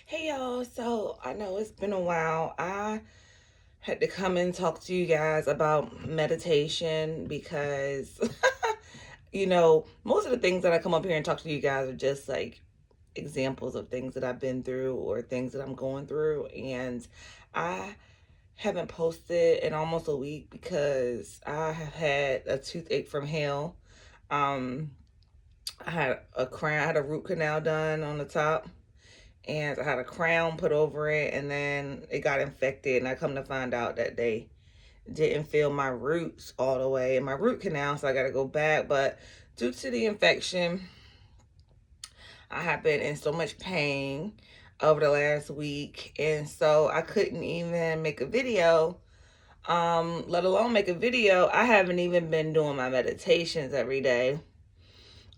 Hey y'all, so I know it's been a while. I had to come and talk to you guys about meditation because, most of the things that I come up here and talk to you guys are just like examples of things that I've been through or things that I'm going through. And I haven't posted in almost a week because I have had a toothache from hell. Um, I had a root canal done on the top, and I had a crown put over it, and then it got infected, and I come to find out that they didn't fill my roots all the way in my root canal, so I got to go back. But due to the infection, I have been in so much pain over the last week, and so I couldn't even make a video, let alone make a video. I haven't even been doing my meditations every day,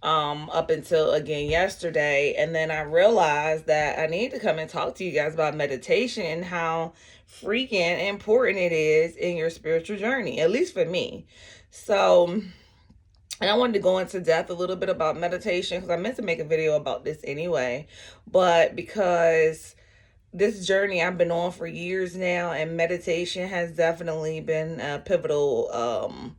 up until again yesterday. And then I realized that I need to come and talk to you guys about meditation and how freaking important it is in your spiritual journey, at least for me. So, and I wanted to go into depth a little bit about meditation because I meant to make a video about this anyway, but because this journey I've been on for years now, and meditation has definitely been a pivotal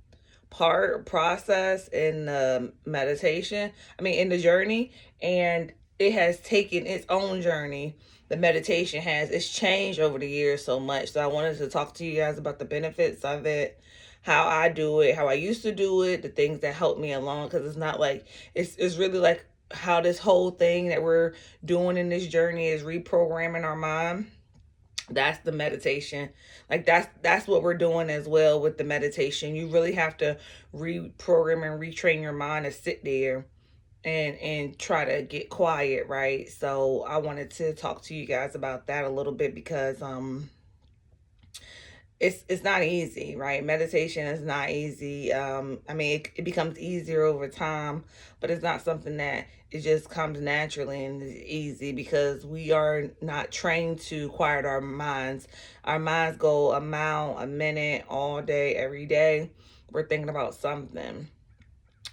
part process in the meditation. I mean, in the journey, and it has taken its own journey. The meditation has it's changed over the years so much. So I wanted to talk to you guys about the benefits of it, how I do it, how I used to do it, the things that helped me along. Because it's not like it's really like how this whole thing that we're doing in this journey is reprogramming our mind. That's the meditation. Like that's what we're doing as well with the meditation. You really have to reprogram and retrain your mind to sit there and try to get quiet, right? So I wanted to talk to you guys about that a little bit because it's not easy, right? Meditation is not easy. I mean, it becomes easier over time, but it's not something that it just comes naturally and is easy because we are not trained to quiet our minds. Our minds go a mile a minute all day, every day. We're thinking about something.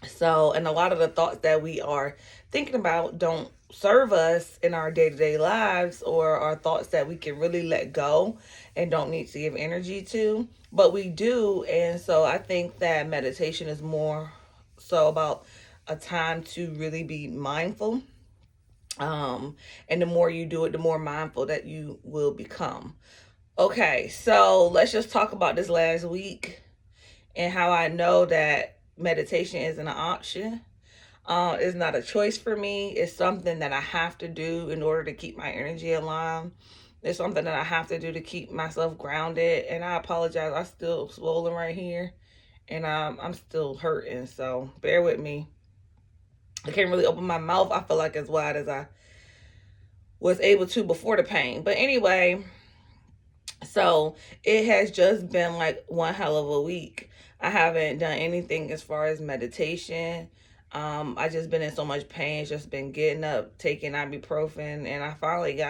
So, and a lot of the thoughts that we are thinking about don't serve us in our day to day lives, or are thoughts that we can really let go and don't need to give energy to, but we do. And so, I think that meditation is more so about a time to really be mindful. And the more you do it, the more mindful that you will become. Okay, so let's just talk about this last week and how I know that meditation isn't an option. It's not a choice for me. It's something that I have to do in order to keep my energy aligned. It's something that I have to do to keep myself grounded. And I apologize. I'm still swollen right here, and I'm still hurting. So bear with me. I can't really open my mouth. I feel like as wide as I was able to before the pain. But anyway, so it has just been like one hell of a week. I haven't done anything as far as meditation. I just been in so much pain. Just been getting up, taking ibuprofen, and I finally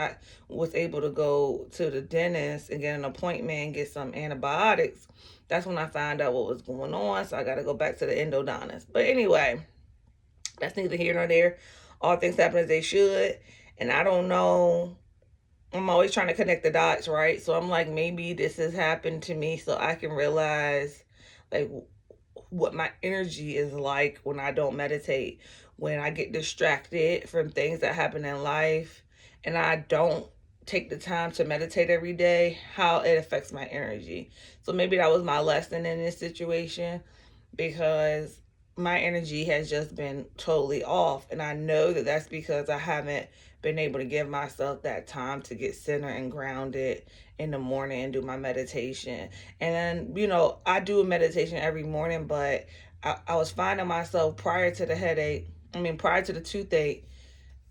was able to go to the dentist and get an appointment and get some antibiotics. That's when I found out what was going on. So I got to go back to the endodontist. But anyway, that's neither here nor there. All things happen as they should, and I don't know. I'm always trying to connect the dots, right? So I'm like, maybe this has happened to me so I can realize like what my energy is like when I don't meditate, when I get distracted from things that happen in life and I don't take the time to meditate every day, how it affects my energy. So maybe that was my lesson in this situation, because my energy has just been totally off. And I know that that's because I haven't been able to give myself that time to get centered and grounded in the morning and do my meditation. And then, I do a meditation every morning, but I was finding myself prior to the toothache,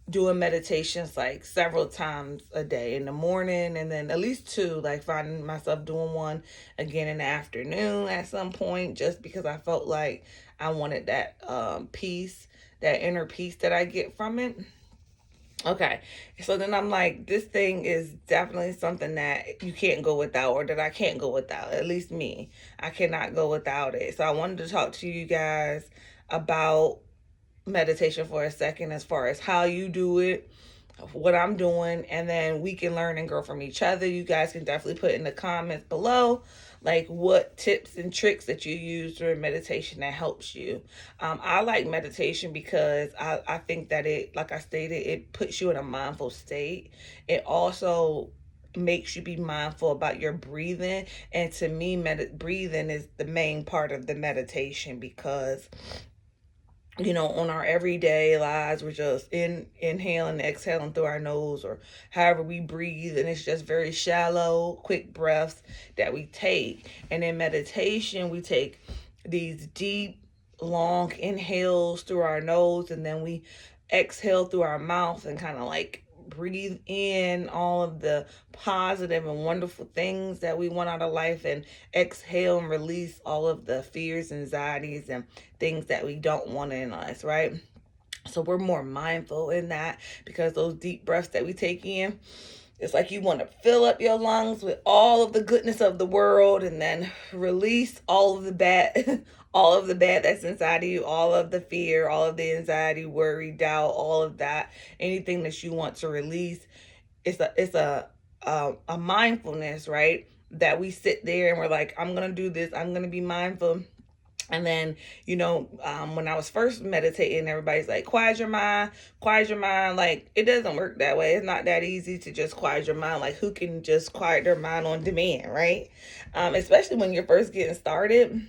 doing meditations like several times a day in the morning, and then at least two, like finding myself doing one again in the afternoon at some point, just because I felt like I wanted that peace, that inner peace that I get from it. Okay, so then I'm like, this thing is definitely something that you can't go without, or that I can't go without. At least me, I cannot go without it. So I wanted to talk to you guys about meditation for a second, as far as how you do it, what I'm doing, and then we can learn and grow from each other. You guys can definitely put in the comments below like what tips and tricks that you use during meditation that helps you. I like meditation because I think that it, like I stated, it puts you in a mindful state. It also makes you be mindful about your breathing, and to me breathing is the main part of the meditation, because on our everyday lives, we're just inhaling, exhaling through our nose, or however we breathe, and it's just very shallow, quick breaths that we take. And in meditation, we take these deep, long inhales through our nose, and then we exhale through our mouth and kind of like breathe in all of the positive and wonderful things that we want out of life, and exhale and release all of the fears, anxieties, and things that we don't want in us, right? So we're more mindful in that, because those deep breaths that we take in, it's like you want to fill up your lungs with all of the goodness of the world, and then release all of the bad, all of the bad that's inside of you, all of the fear, all of the anxiety, worry, doubt, all of that, anything that you want to release. It's a mindfulness, right? That we sit there and we're like, I'm gonna do this. I'm gonna be mindful. And then, when I was first meditating, everybody's like, quiet your mind, quiet your mind. Like, it doesn't work that way. It's not that easy to just quiet your mind. Like, who can just quiet their mind on demand, right? Especially when you're first getting started.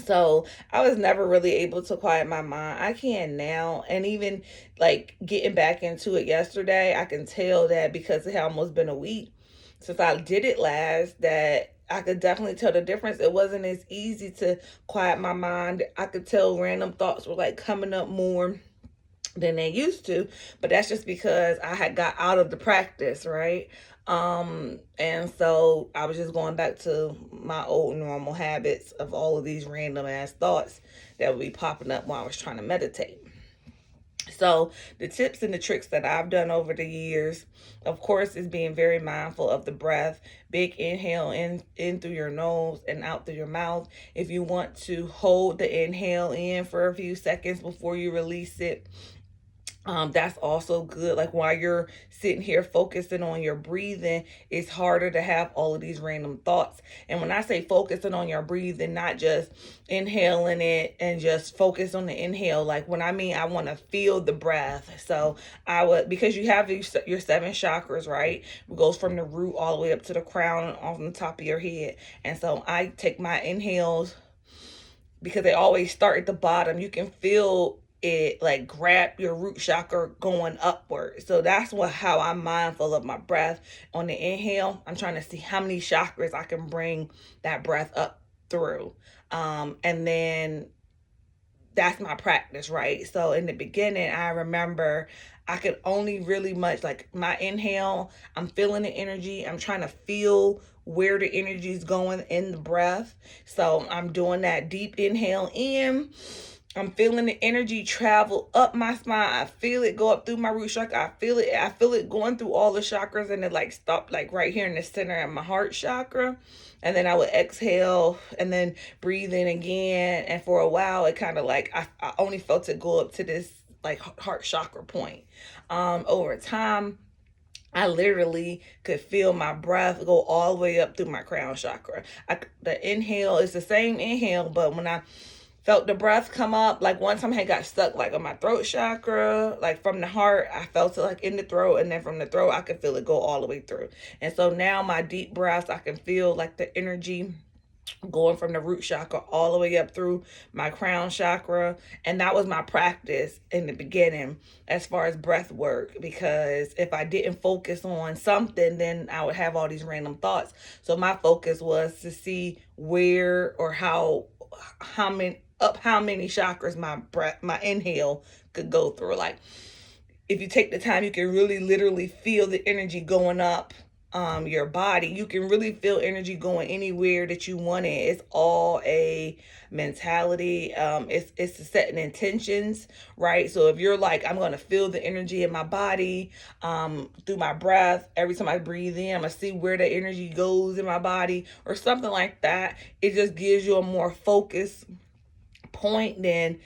So I was never really able to quiet my mind. I can now. And even like getting back into it yesterday, I can tell that because it had almost been a week since I did it last, that I could definitely tell the difference. It wasn't as easy to quiet my mind. I could tell random thoughts were like coming up more than they used to, but that's just because I had got out of the practice, right? And so I was just going back to my old normal habits of all of these random ass thoughts that would be popping up while I was trying to meditate. So the tips and the tricks that I've done over the years, of course, is being very mindful of the breath. Big inhale in through your nose and out through your mouth. If you want to hold the inhale in for a few seconds before you release it, that's also good. Like while you're sitting here focusing on your breathing, it's harder to have all of these random thoughts. And when I say focusing on your breathing, not just inhaling it and just focus on the inhale, like when I mean I want to feel the breath. So I would, because you have your seven chakras, right? It goes from the root all the way up to the crown on the top of your head. And so I take my inhales, because they always start at the bottom. You can feel it like grab your root chakra going upward. So that's how I'm mindful of my breath. On the inhale, I'm trying to see how many chakras I can bring that breath up through. And then that's my practice, right? So in the beginning, I remember I could only really much like my inhale, I'm feeling the energy. I'm trying to feel where the energy is going in the breath. So I'm doing that deep inhale in. I'm feeling the energy travel up my spine. I feel it go up through my root chakra. I feel it. I feel it going through all the chakras, and it like stop like right here in the center of my heart chakra. And then I would exhale and then breathe in again. And for a while, it kind of like I only felt it go up to this like heart chakra point. Over time, I literally could feel my breath go all the way up through my crown chakra. The inhale is the same inhale, but when I felt the breath come up, like one time I got stuck like on my throat chakra, like from the heart, I felt it like in the throat, and then from the throat, I could feel it go all the way through. And so now my deep breaths, I can feel like the energy going from the root chakra all the way up through my crown chakra. And that was my practice in the beginning as far as breath work, because if I didn't focus on something, then I would have all these random thoughts. So my focus was to see where or how many chakras my inhale could go through. Like if you take the time, you can really literally feel the energy going up your body. You can really feel energy going anywhere that you want it. It's all a mentality. It's setting intentions, right? So if you're like, I'm going to feel the energy in my body through my breath. Every time I breathe in, I'm going to see where the energy goes in my body or something like that. It just gives you a more focused point than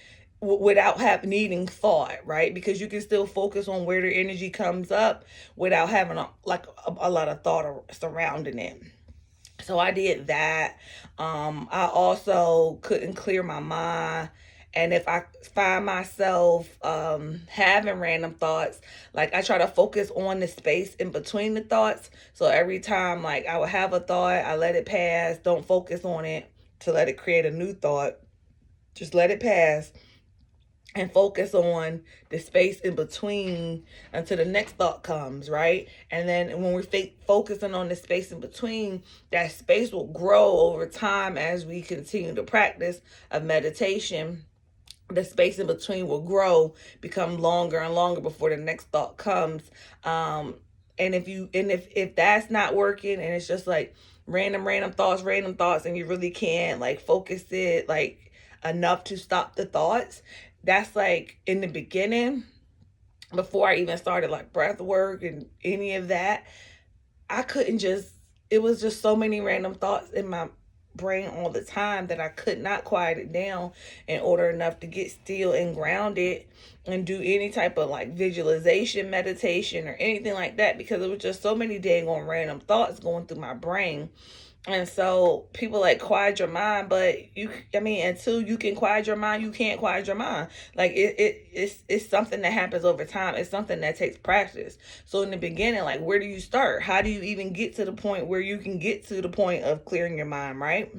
without needing thought, right? Because you can still focus on where the energy comes up without having a lot of thought surrounding it. So I did that. I also couldn't clear my mind. And if I find myself having random thoughts, like I try to focus on the space in between the thoughts. So every time, like I would have a thought, I let it pass. Don't focus on it to let it create a new thought. Just let it pass and focus on the space in between until the next thought comes, right? And then when we're focusing on the space in between, that space will grow over time as we continue to practice of meditation. The space in between will grow, become longer and longer before the next thought comes. And if that's not working and it's just like random thoughts, and you really can't like focus it like enough to stop the thoughts, that's like in the beginning, before I even started like breath work and any of that, I couldn't just, it was just so many random thoughts in my brain all the time that I could not quiet it down in order enough to get still and grounded and do any type of like visualization, meditation, or anything like that, because it was just so many dang on random thoughts going through my brain. And so people like quiet your mind, but until you can quiet your mind, you can't quiet your mind. Like it's something that happens over time. It's something that takes practice. So in the beginning, like where do you start? How do you even get to the point where you can get to the point of clearing your mind, right?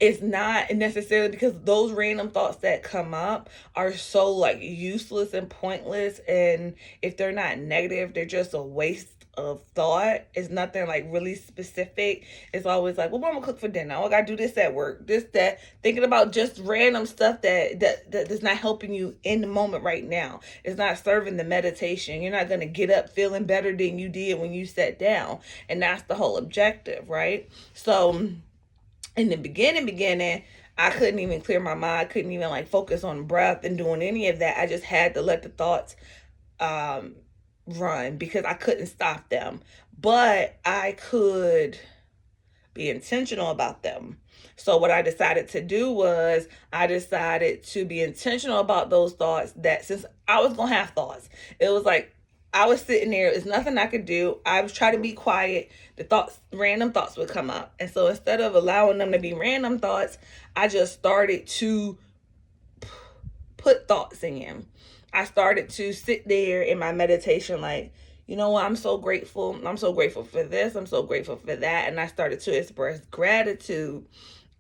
It's not necessarily, because those random thoughts that come up are so like useless and pointless, and if they're not negative, they're just a waste of thought. It's nothing like really specific. It's always like, well, what am I gonna cook for dinner? Oh, I gotta do this at work, this, that, thinking about just random stuff that is not helping you in the moment right now. It's not serving the meditation. You're not gonna get up feeling better than you did when you sat down, and that's the whole objective, right? So in the beginning, I couldn't even clear my mind. I couldn't even like focus on breath and doing any of that. I just had to let the thoughts run because I couldn't stop them. But I could be intentional about them. So what I decided to do was I decided to be intentional about those thoughts, that since I was going to have thoughts, it was like I was sitting there, there's nothing I could do. I was trying to be quiet. The thoughts, random thoughts would come up. And so instead of allowing them to be random thoughts, I just started to put thoughts in. I started to sit there in my meditation like, you know what, I'm so grateful. I'm so grateful for this. I'm so grateful for that. And I started to express gratitude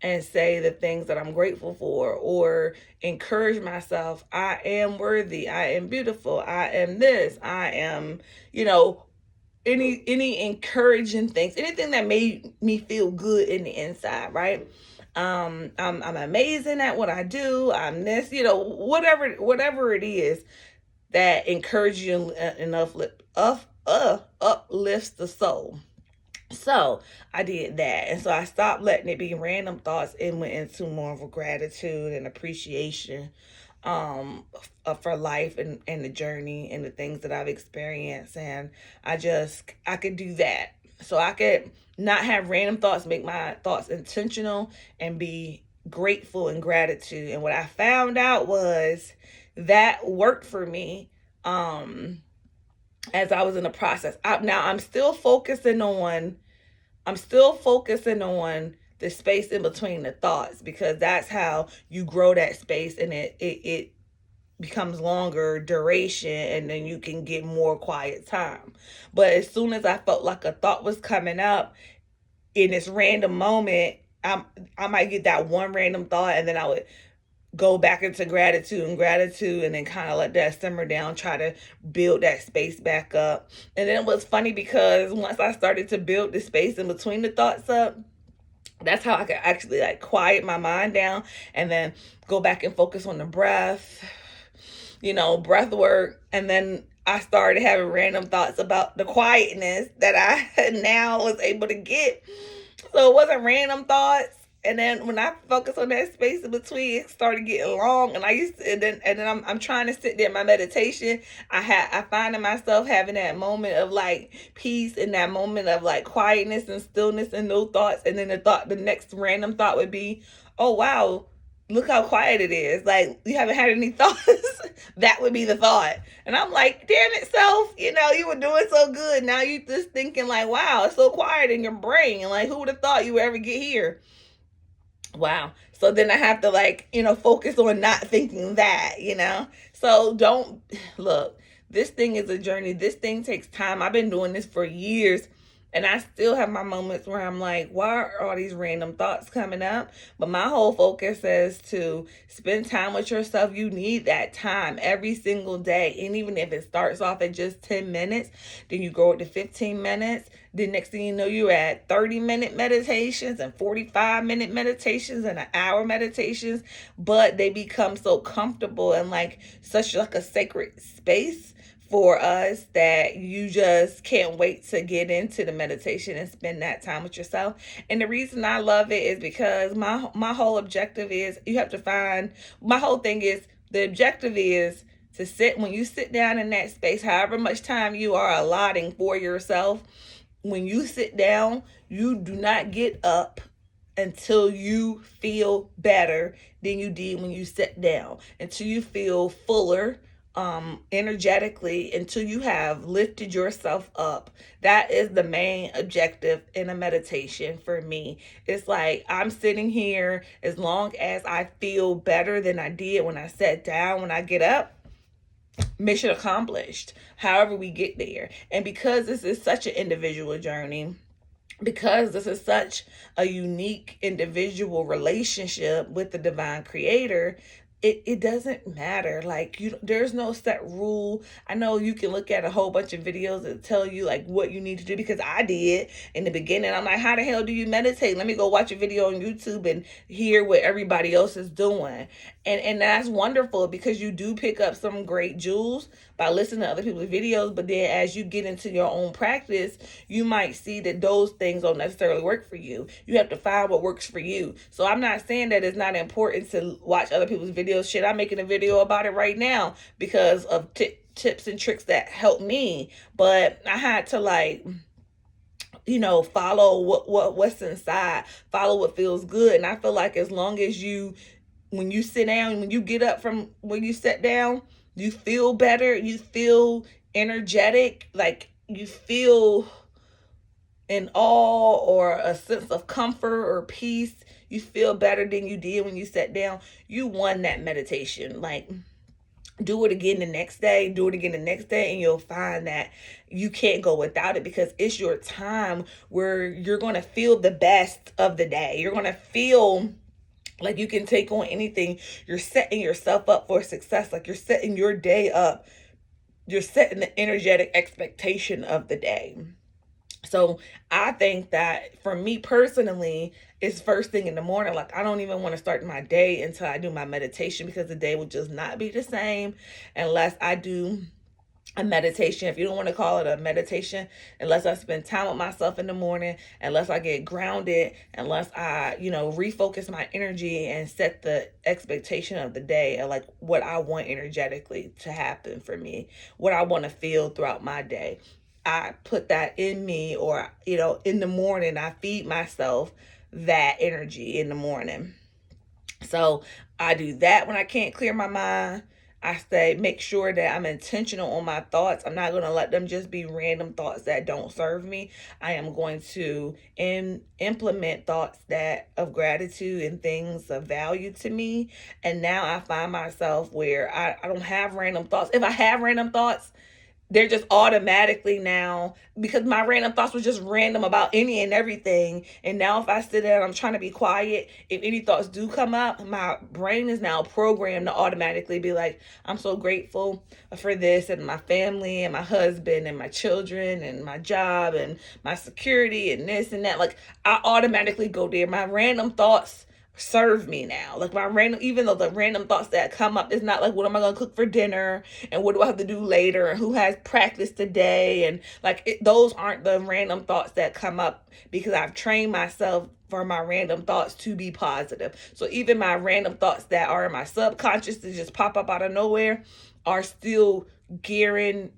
and say the things that I'm grateful for, or encourage myself. I am worthy. I am beautiful. I am this. I am, any encouraging things, anything that made me feel good in the inside, right? I'm amazing at what I do. I'm this, whatever it is that encourages you and uplifts the soul. So I did that. And so I stopped letting it be random thoughts and went into more of a gratitude and appreciation for life and the journey and the things that I've experienced. And I could do that. So I could not have random thoughts, make my thoughts intentional and be grateful and gratitude. And what I found out was that worked for me. As I was in the process. I'm still focusing on the space in between the thoughts, because that's how you grow that space, and it becomes longer duration, and then you can get more quiet time. But as soon as I felt like a thought was coming up in this random moment, I might get that one random thought, and then I would go back into gratitude, and then kind of let that simmer down, try to build that space back up. And then it was funny because once I started to build the space in between the thoughts up, that's how I could actually like quiet my mind down and then go back and focus on the breath, breath work. And then I started having random thoughts about the quietness that I now was able to get. So it wasn't random thoughts. And then when I focus on that space in between, it started getting long. And I'm trying to sit there in my meditation. I find myself having that moment of like peace, and that moment of like quietness and stillness and no thoughts. And then the next random thought would be, oh wow, look how quiet it is. Like, you haven't had any thoughts. That would be the thought. And I'm like, damn it, self, you were doing so good. Now you just thinking like, wow, it's so quiet in your brain. And like, who would have thought you would ever get here? Wow. So then I have to like, focus on not thinking that. So don't look, this thing is a journey. This thing takes time. I've been doing this for years. And I still have my moments where I'm like, why are all these random thoughts coming up? But my whole focus is to spend time with yourself. You need that time every single day. And even if it starts off at just 10 minutes, then you grow it to 15 minutes. The next thing you know, you're at 30-minute meditations and 45-minute meditations and an hour meditations. But they become so comfortable and like such like a sacred space for us that you just can't wait to get into the meditation and spend that time with yourself. And the reason I love it is because my whole objective is you have to find my whole thing is the objective is to sit when you sit down in that space, however much time you are allotting for yourself. When you sit down, you do not get up until you feel better than you did when you sat down, until you feel fuller energetically, until you have lifted yourself up. That is the main objective in a meditation for me. It's like I'm sitting here as long as I feel better than I did when I sat down. When I get up, mission accomplished, however we get there. And because this is such an individual journey, because this is such a unique individual relationship with the divine creator, it doesn't matter. Like, there's no set rule. I know you can look at a whole bunch of videos that tell you like what you need to do, because I did in the beginning. I'm like, how the hell do you meditate? Let me go watch a video on YouTube and hear what everybody else is doing. And that's wonderful, because you do pick up some great jewels by listening to other people's videos. But then as you get into your own practice, you might see that those things don't necessarily work for you. You have to find what works for you. So I'm not saying that it's not important to watch other people's videos. Shit, I'm making a video about it right now because of tips and tricks that help me. But I had to like, follow what's inside, follow what feels good. And I feel like as long as when you sit down, when you get up from when you sit down, you feel better, you feel energetic, like you feel in awe or a sense of comfort or peace. You feel better than you did when you sat down. You won that meditation. Like, do it again the next day, and you'll find that you can't go without it, because it's your time where you're going to feel the best of the day. You're going to feel like you can take on anything. You're setting yourself up for success. Like, you're setting your day up. You're setting the energetic expectation of the day. So I think that for me personally, it's first thing in the morning. Like, I don't even want to start my day until I do my meditation, because the day will just not be the same unless I do a meditation. If you don't want to call it a meditation, unless I spend time with myself in the morning, unless I get grounded, unless I, refocus my energy and set the expectation of the day and like what I want energetically to happen for me, what I want to feel throughout my day. I put that in me, or, in the morning, I feed myself that energy in the morning. So I do that when I can't clear my mind. I say, make sure that I'm intentional on my thoughts. I'm not going to let them just be random thoughts that don't serve me. I am going to implement thoughts that of gratitude and things of value to me. And now I find myself where I don't have random thoughts. If I have random thoughts, they're just automatically now, because my random thoughts was just random about any and everything. And now if I sit there and I'm trying to be quiet, if any thoughts do come up, my brain is now programmed to automatically be like, I'm so grateful for this and my family and my husband and my children and my job and my security and this and that. Like, I automatically go there. My random thoughts serve me now. Like, my random, even though the random thoughts that come up, it's not like, what am I going to cook for dinner, and what do I have to do later, and who has practice today, and like those aren't the random thoughts that come up, because I've trained myself for my random thoughts to be positive. So even my random thoughts that are in my subconscious to just pop up out of nowhere are still gearing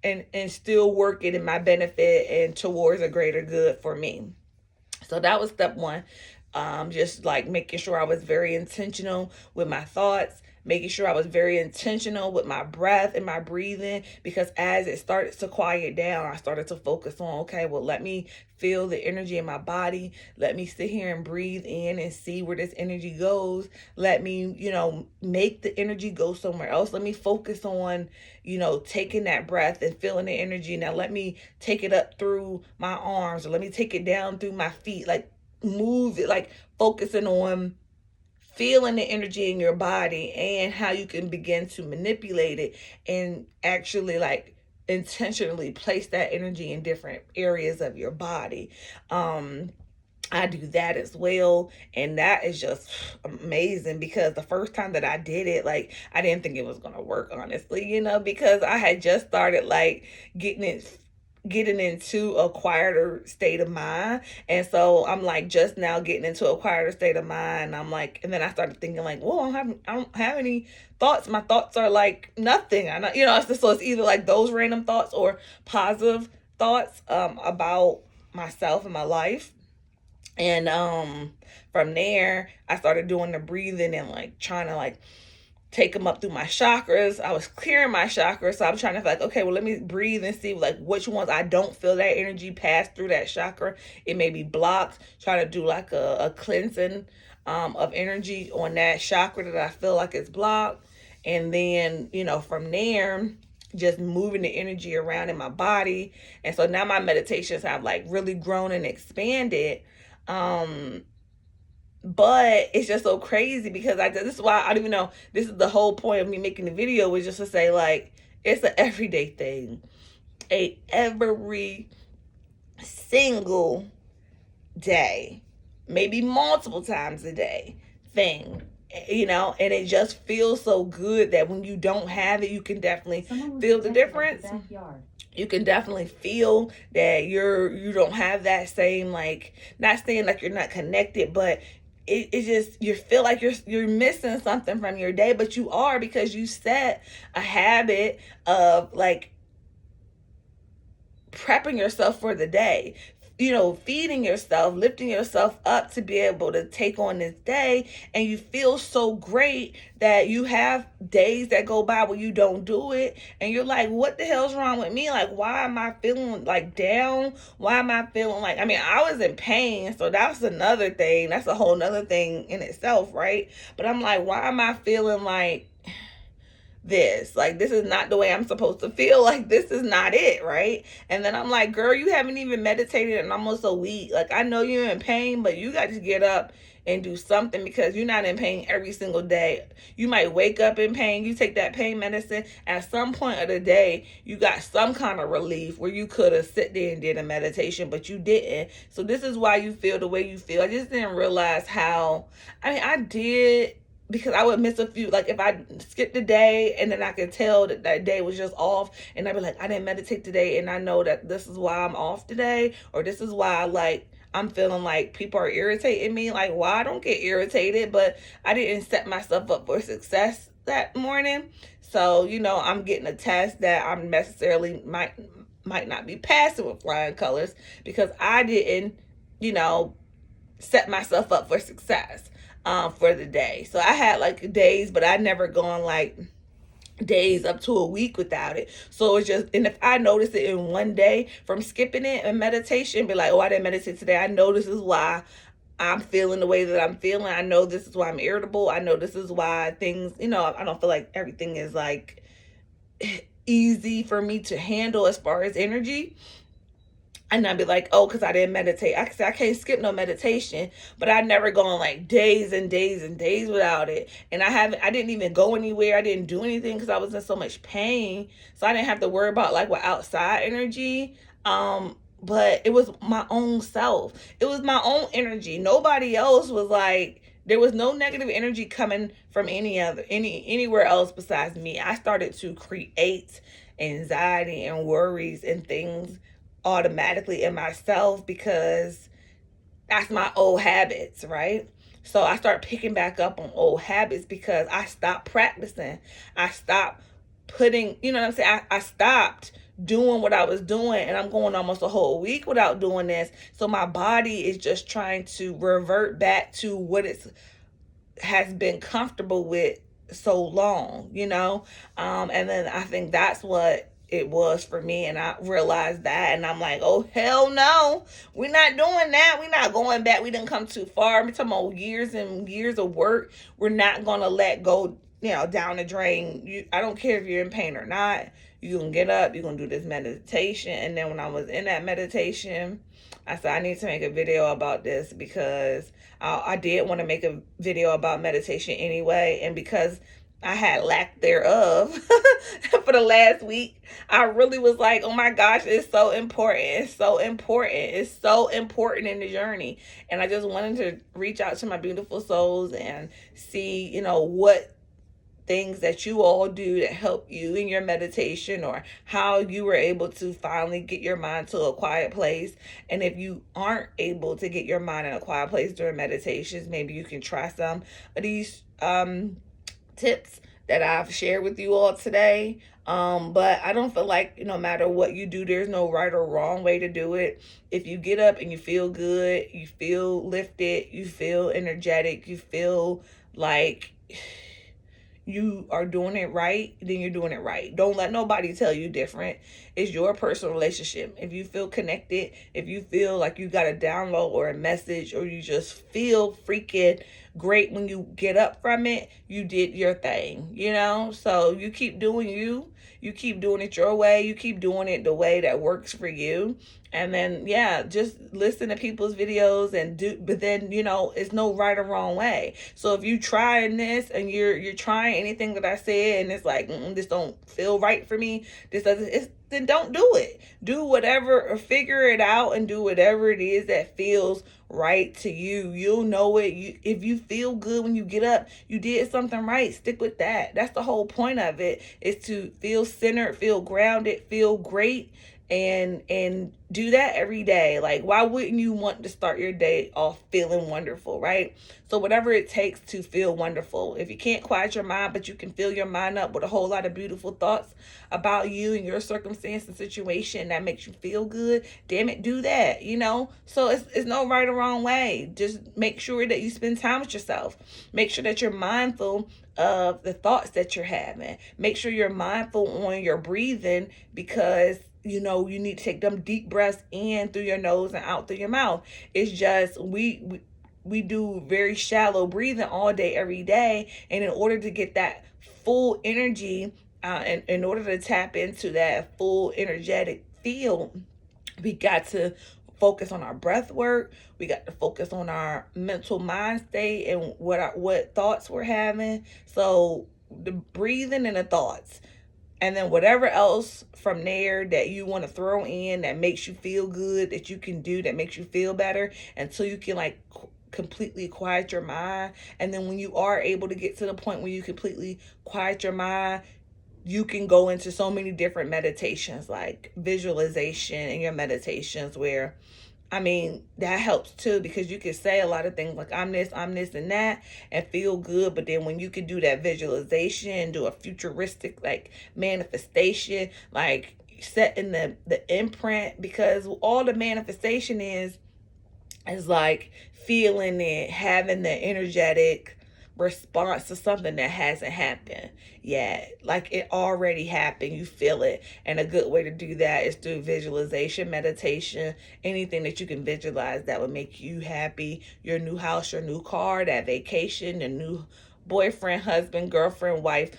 and still working in my benefit and towards a greater good for me. So that was step one. Just like making sure I was very intentional with my thoughts, making sure I was very intentional with my breath and my breathing, because as it started to quiet down, I started to focus on, okay, well, let me feel the energy in my body. Let me sit here and breathe in and see where this energy goes. Let me, make the energy go somewhere else. Let me focus on, taking that breath and feeling the energy. Now let me take it up through my arms, or let me take it down through my feet. Like, move it, like focusing on feeling the energy in your body and how you can begin to manipulate it and actually like intentionally place that energy in different areas of your body. I do that as well, and that is just amazing, because the first time that I did it, like, I didn't think it was going to work, honestly, because I had just started like getting into a quieter state of mind. And so I'm like just now getting into a quieter state of mind. I'm like, and then I started thinking like, whoa, I don't have any thoughts. My thoughts are like nothing. I know, so it's either like those random thoughts or positive thoughts about myself and my life. And from there I started doing the breathing and like trying to like take them up through my chakras. I was clearing my chakras. So I'm trying to like, okay, well, let me breathe and see like which ones I don't feel that energy pass through that chakra. It may be blocked. Try to do like a cleansing of energy on that chakra that I feel like it's blocked. And then, from there, just moving the energy around in my body. And so now my meditations have like really grown and expanded. But it's just so crazy because this is why I don't even know. This is the whole point of me making the video, was just to say like it's an everyday thing, every single day, maybe multiple times a day thing, and it just feels so good that when you don't have it, you can definitely feel the difference. You can definitely feel that you don't have that same, like, not saying like you're not connected, but it just, you feel like you're missing something from your day, but you are, because you set a habit of like prepping yourself for the day, feeding yourself, lifting yourself up to be able to take on this day. And you feel so great that you have days that go by where you don't do it. And you're like, what the hell's wrong with me? Like, why am I feeling like down? Why am I feeling like, I was in pain. So that's another thing. That's a whole nother thing in itself, right? But I'm like, why am I feeling like this? Like, this is not the way I'm supposed to feel. Like, this is not it, right? And then I'm like, girl, you haven't even meditated in almost a week. Like, I know you're in pain, but you got to get up and do something, because you're not in pain every single day. You might wake up in pain. You take that pain medicine. At some point of the day, you got some kind of relief where you could have sit there and did a meditation, but you didn't. So this is why you feel the way you feel. I just didn't realize how, I did, because I would miss a few, like if I skipped a day and then I could tell that that day was just off, and I'd be like, I didn't meditate today, and I know that this is why I'm off today, or this is why like I'm feeling like people are irritating me. Like, why? I don't get irritated, but I didn't set myself up for success that morning. So, I'm getting a test that I'm necessarily might not be passing with flying colors, because I didn't, set myself up for success for the day. So I had like days, but I never gone like days up to a week without it. So it's just, and if I notice it in one day from skipping it and meditation, be like, oh, I didn't meditate today, I know this is why I'm feeling the way that I'm feeling. I know this is why I'm irritable. I know this is why things, I don't feel like everything is like easy for me to handle as far as energy. And I'd be like, oh, because I didn't meditate. I can't skip no meditation, but I never gone like days and days and days without it. And I didn't even go anywhere. I didn't do anything because I was in so much pain. So I didn't have to worry about like what outside energy. But it was my own self. It was my own energy. Nobody else was like, there was no negative energy coming from anywhere else besides me. I started to create anxiety and worries and things automatically in myself, because that's my old habits, right? So I start picking back up on old habits because I stopped practicing. I stopped putting, I stopped doing what I was doing, and I'm going almost a whole week without doing this. So my body is just trying to revert back to what it has been comfortable with so long, and then I think that's what it was for me, and I realized that, and I'm like, oh hell no, we're not doing that. We're not going back. We didn't come too far. I'm talking about years and years of work. We're not gonna let go, down the drain. I don't care if you're in pain or not. You're gonna get up, you're gonna do this meditation. And then when I was in that meditation, I said I need to make a video about this, because I did want to make a video about meditation anyway, and because I had lack thereof for the last week, I really was like, oh my gosh, it's so important. It's so important. It's so important in the journey. And I just wanted to reach out to my beautiful souls and see, what things that you all do that help you in your meditation, or how you were able to finally get your mind to a quiet place. And if you aren't able to get your mind in a quiet place during meditations, maybe you can try some of these tips that I've shared with you all today. But I don't feel like no matter what you do, there's no right or wrong way to do it. If you get up and you feel good, you feel lifted, you feel energetic, you feel like you are doing it right, then you're doing it right. Don't let nobody tell you different. It's your personal relationship. If you feel connected, if you feel like you got a download or a message, or you just feel freaking great when you get up from it, you did your thing, So you keep doing you. You keep doing it your way. You keep doing it the way that works for you. And then, just listen to people's videos and but then, it's no right or wrong way. So if you trying this and you're trying anything that I said, and it's like, this don't feel right for me, then don't do it. Do whatever, or figure it out and do whatever it is that feels right to you. You'll know it. If you feel good when you get up, you did something right. Stick with that. That's the whole point of it, is to feel centered, feel grounded, feel great, and do that every day. Like, why wouldn't you want to start your day off feeling wonderful, right? So whatever it takes to feel wonderful. If you can't quiet your mind, but you can fill your mind up with a whole lot of beautiful thoughts about you and your circumstance and situation that makes you feel good, damn it, do that, So it's no right or wrong way. Just make sure that you spend time with yourself. Make sure that you're mindful of the thoughts that you're having. Make sure you're mindful on your breathing, because you need to take them deep breaths in through your nose and out through your mouth. It's just we do very shallow breathing all day, every day. And in order to get that full energy, and in order to tap into that full energetic feel, we got to focus on our breath work. We got to focus on our mental mind state and what thoughts we're having. So the breathing and the thoughts. And then whatever else from there that you want to throw in that makes you feel good, that you can do, that makes you feel better, until you can completely quiet your mind. And then when you are able to get to the point where you completely quiet your mind, you can go into so many different meditations, like visualization in your meditations, where that helps too, because you can say a lot of things like I'm this, and that, and feel good. But then when you can do that visualization, do a futuristic manifestation, setting the imprint, because all the manifestation is like feeling it, having the energetic response to something that hasn't happened yet. Like it already happened, you feel it. And a good way to do that is through visualization, meditation, anything that you can visualize that would make you happy. Your new house, your new car, that vacation, your new boyfriend, husband, girlfriend, wife,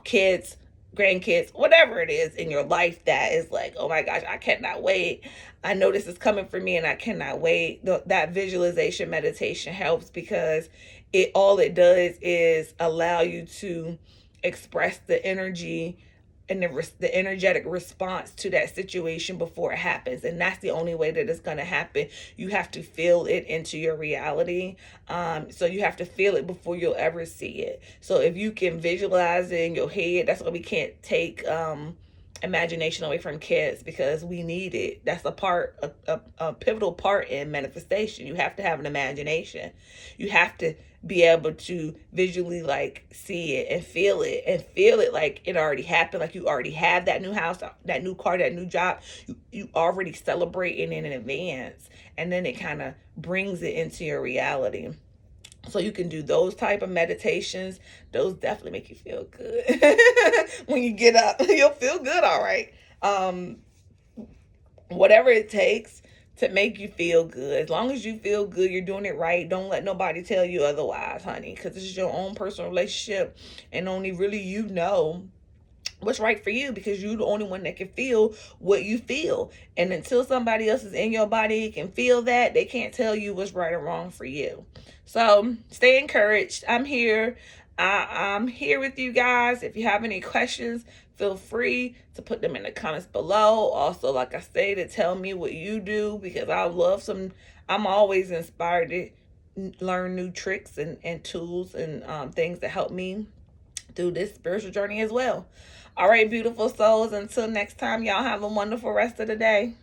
kids, grandkids, whatever it is in your life that is like, oh my gosh, I cannot wait. I know this is coming for me and I cannot wait. That visualization meditation helps, because all it does is allow you to express the energy and the energetic response to that situation before it happens. And that's the only way that it's going to happen. You have to feel it into your reality. So you have to feel it before you'll ever see it. So if you can visualize it in your head, that's why we can't take imagination away from kids, because we need it. That's a pivotal part in manifestation. You have to have an imagination. You have to be able to visually like see it and feel it like it already happened, like you already have that new house, that new car, that new job. You already celebrating in advance, and then it kind of brings it into your reality. So you can do those type of meditations. Those definitely make you feel good. When you get up, you'll feel good, all right. um Whatever it takes to make you feel good. As long as you feel good, you're doing it right. Don't let nobody tell you otherwise, honey, because this is your own personal relationship, and only really you know what's right for you, because you're the only one that can feel what you feel. And until somebody else is in your body can feel that, they can't tell you what's right or wrong for you. So stay encouraged. I'm here. I'm here with you guys. If you have any questions, feel free to put them in the comments below. Also, like I say, to tell me what you do, because I love some. I'm always inspired to learn new tricks and tools and things that help me through this spiritual journey as well. All right, beautiful souls. Until next time, y'all have a wonderful rest of the day.